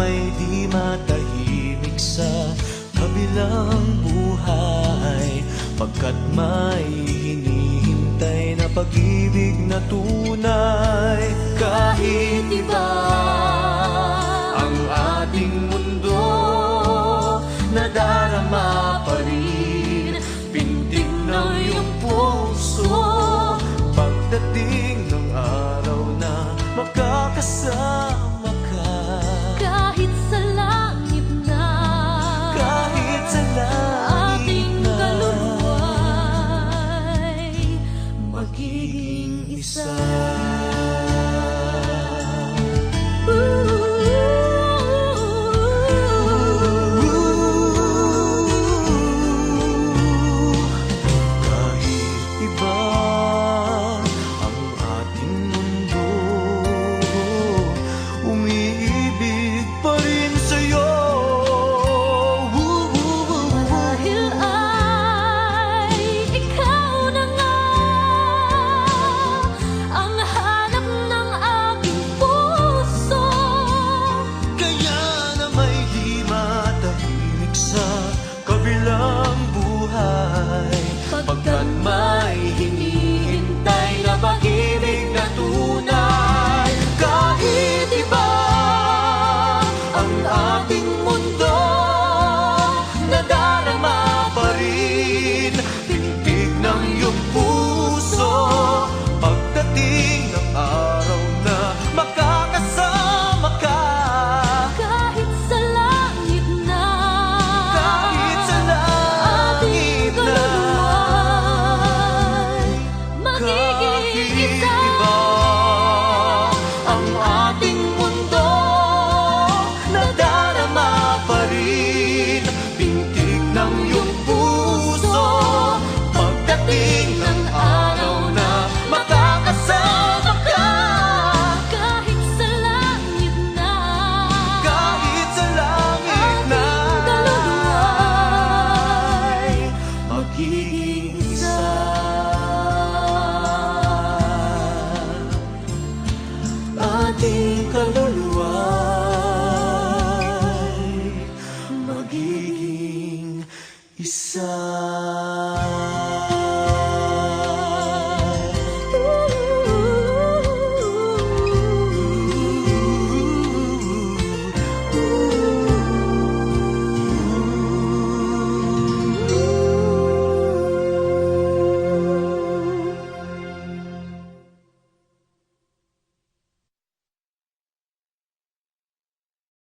may di matahimik sa kabilang buhay, pagkat may hinihintay na pag-ibig na tunay. Kahit iba ang ating mundo, nadarama pa rin pintig ng iyong puso, pagdating ng araw na makakasama ka. Kahit sa langit na, Kahit sa langit ating na, kaluluwa'y magiging isa. Pagkat may hinihintay na pag-ibig na tunay. Kahit iba ang ating mundo, nadarama pa rin tintig ng iyong puso, pagdating ng araw na makakasama ka. Kahit sa langit na, Kahit sa langit na, magiging isa. iba ang ating mundo, nadarama pa rin pintig ng iyong puso, pagdating ng araw na makakasama ka. Kahit sa langit na, Kahit sa langit na, kaluluwa'y magiging isa. Ating kaluluwa'y magiging isa.